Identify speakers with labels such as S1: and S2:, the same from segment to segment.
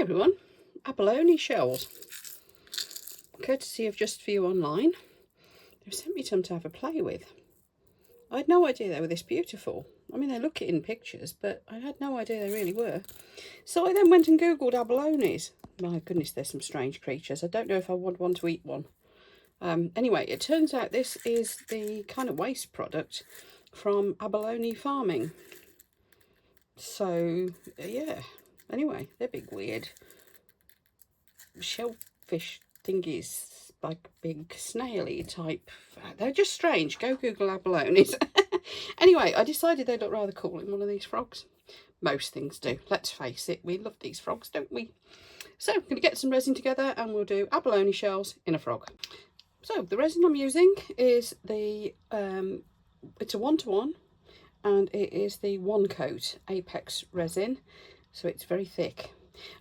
S1: Hey everyone, abalone shells, courtesy of Just For You online. They've sent me some to have a play with. I had no idea they were this beautiful. I mean, they look it in pictures, but I had no idea they really were. So I then went and googled abalones. My goodness, there's some strange creatures. I don't know if I would want to eat one. Anyway, it turns out this is the kind of waste product from abalone farming. So, yeah. Anyway, they're big weird shellfish thingies, like big snaily type. They're just strange. Go Google abalones. Anyway, I decided they look rather cool in one of these frogs. Most things do, let's face it. We love these frogs, don't we? So I'm going to get some resin together and we'll do abalone shells in a frog. So the resin I'm using is the it's a 1-to-1, and it is the one coat Apex resin, so it's very thick.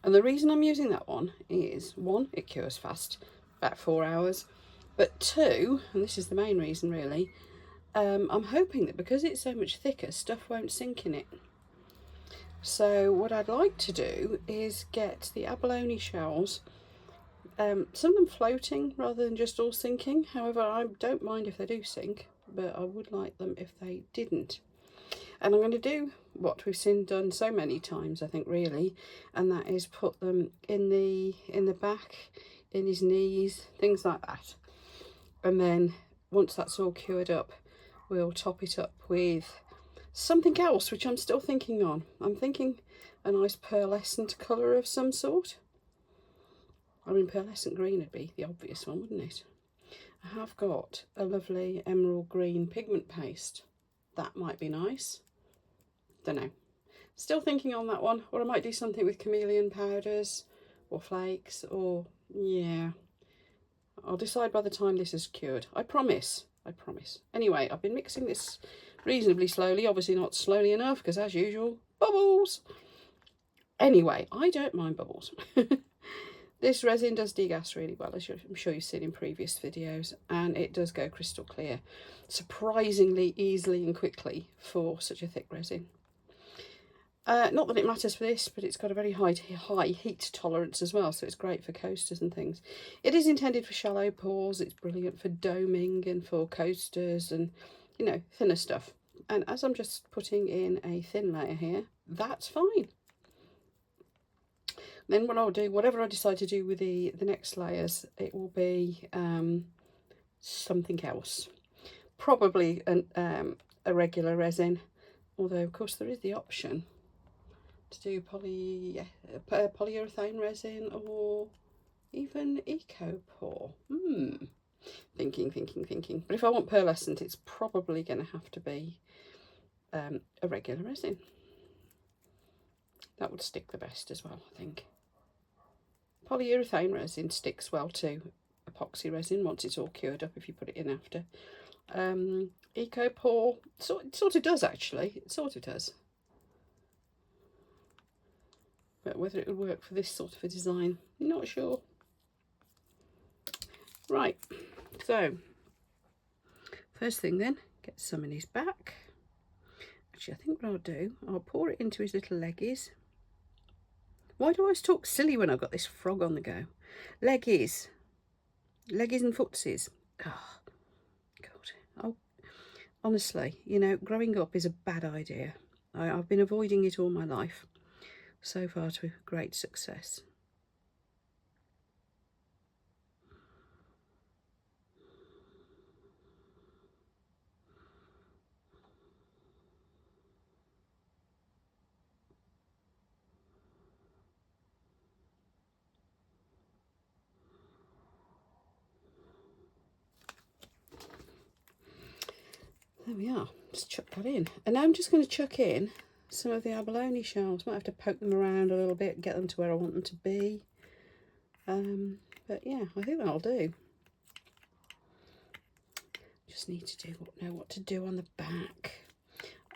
S1: And the reason I'm using that one is, one, it cures fast, about 4 hours, but two, and this is the main reason really, I'm hoping that because it's so much thicker, stuff won't sink in it. So what I'd like to do is get the abalone shells, some of them floating rather than just all sinking. However, I don't mind if they do sink, but I would like them if they didn't. And I'm going to do what we've seen done so many times, I think, really, and that is put them in the back, in his knees, things like that. And then once that's all cured up, we'll top it up with something else, which I'm still thinking on. I'm thinking a nice pearlescent colour of some sort. I mean, pearlescent green would be the obvious one, wouldn't it? I have got a lovely emerald green pigment paste. That might be nice. Don't know. Still thinking on that one. Or I might do something with chameleon powders or flakes, or yeah. I'll decide by the time this is cured. I promise. I promise. Anyway, I've been mixing this reasonably slowly. Obviously not slowly enough, because as usual, bubbles. Anyway, I don't mind bubbles. This resin does degas really well, as I'm sure you've seen in previous videos, and it does go crystal clear surprisingly easily and quickly for such a thick resin. Not that it matters for this, but it's got a very high heat tolerance as well, so it's great for coasters and things. It is intended for shallow pours. It's brilliant for doming and for coasters and, you know, thinner stuff. And as I'm just putting in a thin layer here, that's fine. Then what I'll do, whatever I decide to do with the next layers, it will be something else. Probably a regular resin, although of course there is the option to do polyurethane resin or even eco-pour. Thinking. But if I want pearlescent, it's probably going to have to be a regular resin. That would stick the best as well, I think. Polyurethane resin sticks well to epoxy resin once it's all cured up if you put it in after. Eco-pour, it sort of does actually, it sort of does. But whether it would work for this sort of a design, not sure. Right, so first thing then, get some in his back. Actually, I think what I'll do, I'll pour it into his little leggies. Why do I always talk silly when I've got this frog on the go? Leggies and footsies. Oh, God. Oh, honestly, you know, growing up is a bad idea. I've been avoiding it all my life. So far to great success. There we are, just chuck that in. And now I'm just going to chuck in some of the abalone shells. Might have to poke them around a little bit, get them to where I want them to be. But yeah, I think that'll do. Just need to know what to do on the back.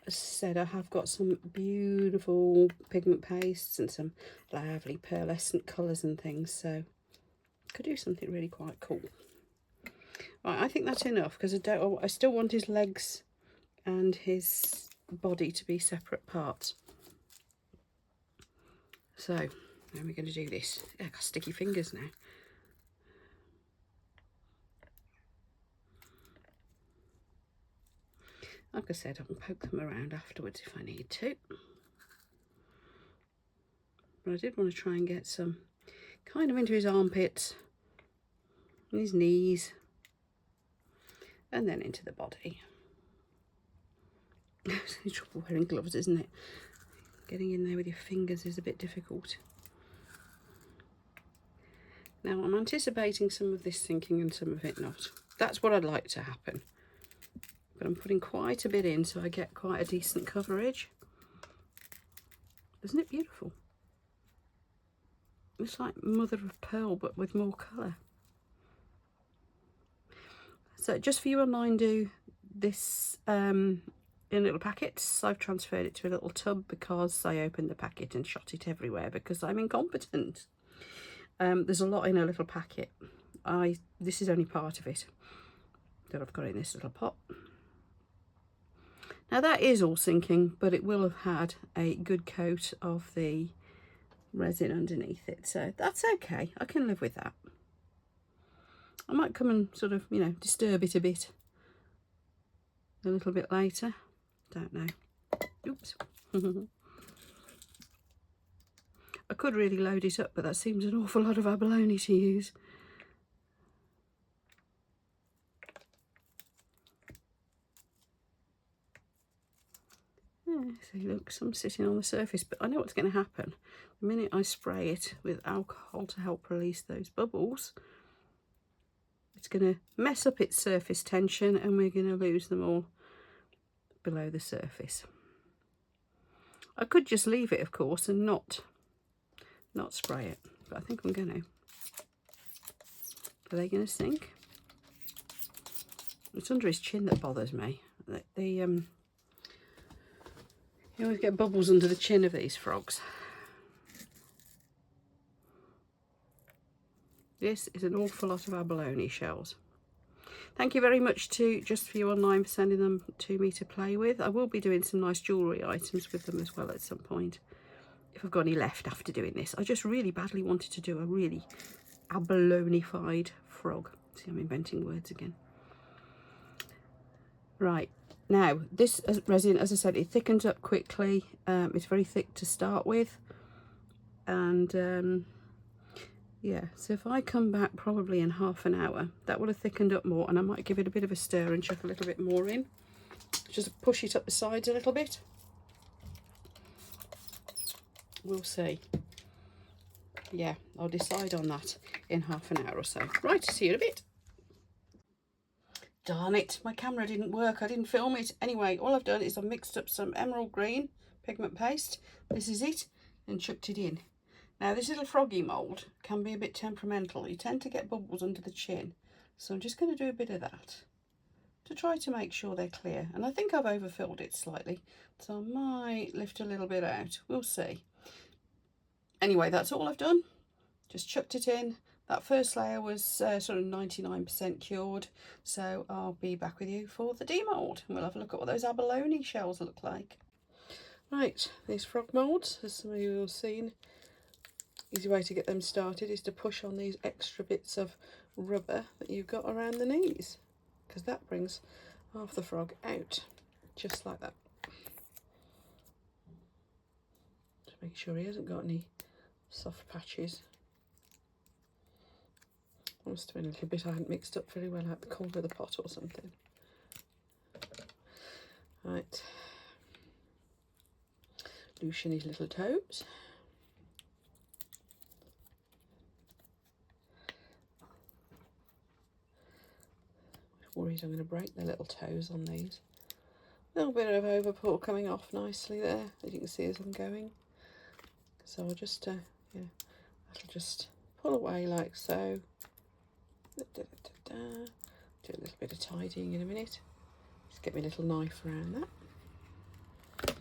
S1: As I said, I have got some beautiful pigment pastes and some lovely pearlescent colours and things, so I could do something really quite cool. Right, I think that's enough, because I still want his legs and his body to be separate parts. So Now we're going to do this. I've got sticky fingers now. Like I said, I can poke them around afterwards if I need to. But I did want to try and get some kind of into his armpits, and his knees, and then into the body. It's trouble wearing gloves, isn't it? Getting in there with your fingers is a bit difficult. Now I'm anticipating some of this sinking and some of it not. That's what I'd like to happen. But I'm putting quite a bit in so I get quite a decent coverage. Isn't it beautiful? It's like mother of pearl but with more colour. So just for you online, do this in little packets. I've transferred it to a little tub because I opened the packet and shot it everywhere because I'm incompetent. There's a lot in a little packet. This is only part of it that I've got in this little pot. Now that is all sinking, but it will have had a good coat of the resin underneath it, so that's okay. I can live with that. I might come and sort of, you know, disturb it a bit a little bit later. Don't know. Oops. I could really load it up, but that seems an awful lot of abalone to use. Yeah, see, look, some sitting on the surface, but I know what's going to happen. The minute I spray it with alcohol to help release those bubbles, it's going to mess up its surface tension and we're going to lose them all below the surface. I could just leave it, of course, and not spray it, but I think I'm going to. Are they going to sink? It's under his chin that bothers me. You always get bubbles under the chin of these frogs. This is an awful lot of abalone shells. Thank you very much to Just For You Online for sending them to me to play with. I will be doing some nice jewellery items with them as well at some point, if I've got any left after doing this. I just really badly wanted to do a really abalone-fied frog. See, I'm inventing words again. Right. Now, this resin, as I said, it thickens up quickly. It's very thick to start with. And, yeah, so if I come back probably in half an hour, that would have thickened up more, and I might give it a bit of a stir and chuck a little bit more in. Just push it up the sides a little bit. We'll see. Yeah, I'll decide on that in half an hour or so. Right, see you in a bit. Darn it, my camera didn't work. I didn't film it. Anyway, all I've done is I've mixed up some emerald green pigment paste. This is it, and chucked it in. Now, this little froggy mould can be a bit temperamental. You tend to get bubbles under the chin. So I'm just going to do a bit of that to try to make sure they're clear. And I think I've overfilled it slightly, so I might lift a little bit out. We'll see. Anyway, that's all I've done. Just chucked it in. That first layer was sort of 99% cured, so I'll be back with you for the demould, and we'll have a look at what those abalone shells look like. Right, these frog moulds, as some of you have seen, easy way to get them started is to push on these extra bits of rubber that you've got around the knees, because that brings half the frog out, just like that. Just make sure he hasn't got any soft patches. Must have been a little bit I hadn't mixed up very well, like the corner of the pot or something. Right. Loosen his little toes. Worried I'm going to break the little toes on these. A little bit of overpull coming off nicely there, as you can see as I'm going. So I'll just, yeah, that'll just pull away like so. Do a little bit of tidying in a minute. Just get my little knife around that.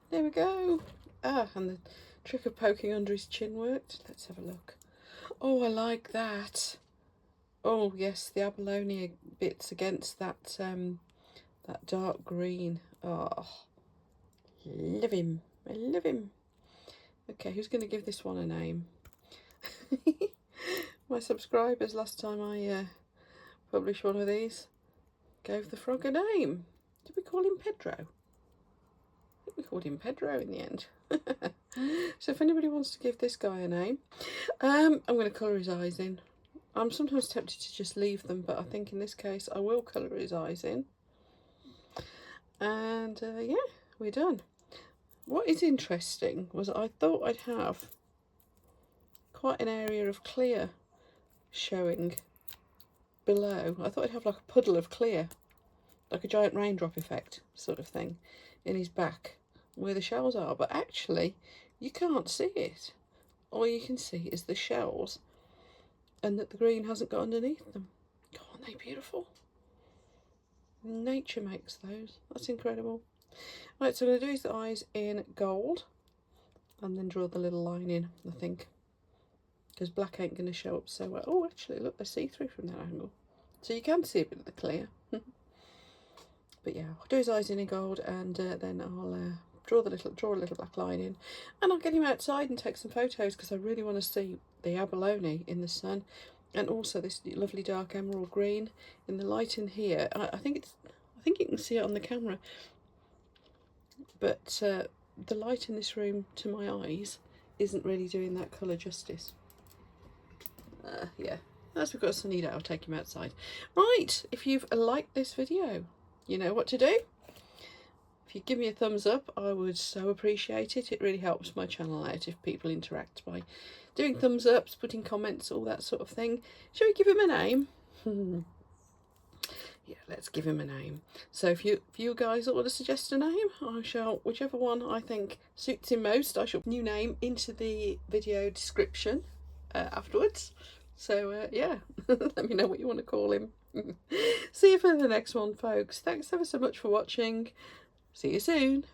S1: There we go. Ah, and the trick of poking under his chin worked. Let's have a look. Oh, I like that. Oh yes, the abalone bits against that that dark green. Oh, love him. I love him. Okay, who's going to give this one a name? My subscribers, last time I published one of these, gave the frog a name. Did we call him Pedro? I think we called him Pedro in the end. So if anybody wants to give this guy a name, I'm going to colour his eyes in. I'm sometimes tempted to just leave them, but I think in this case I will colour his eyes in. And yeah, we're done. What is interesting was I thought I'd have quite an area of clear showing below. I thought I'd have like a puddle of clear, like a giant raindrop effect sort of thing in his back where the shells are, but actually you can't see it. All you can see is the shells and that the green hasn't got underneath them. God, aren't they beautiful? Nature makes those. That's incredible. Right, so I'm going to do his eyes in gold and then draw the little line in, I think, because black ain't going to show up so well. Oh, actually, look, they're see-through from that angle, so you can see a bit of the clear. But yeah, I'll do his eyes in gold, and then I'll draw a little black line in, and I'll get him outside and take some photos because I really want to see the abalone in the sun, and also this lovely dark emerald green in the light in here. I think you can see it on the camera, but the light in this room to my eyes isn't really doing that colour justice. Yeah, as we've got a sunny day, I'll take him outside. Right, if you've liked this video, you know what to do. If you give me a thumbs up, I would so appreciate it. It really helps my channel out if people interact by doing thumbs ups, putting comments, all that sort of thing. Shall we give him a name? Yeah, let's give him a name. So if you guys want to suggest a name, I shall, whichever one I think suits him most, I shall put a new name into the video description afterwards. So yeah, let me know what you want to call him. See you for the next one, folks. Thanks ever so much for watching. See you soon.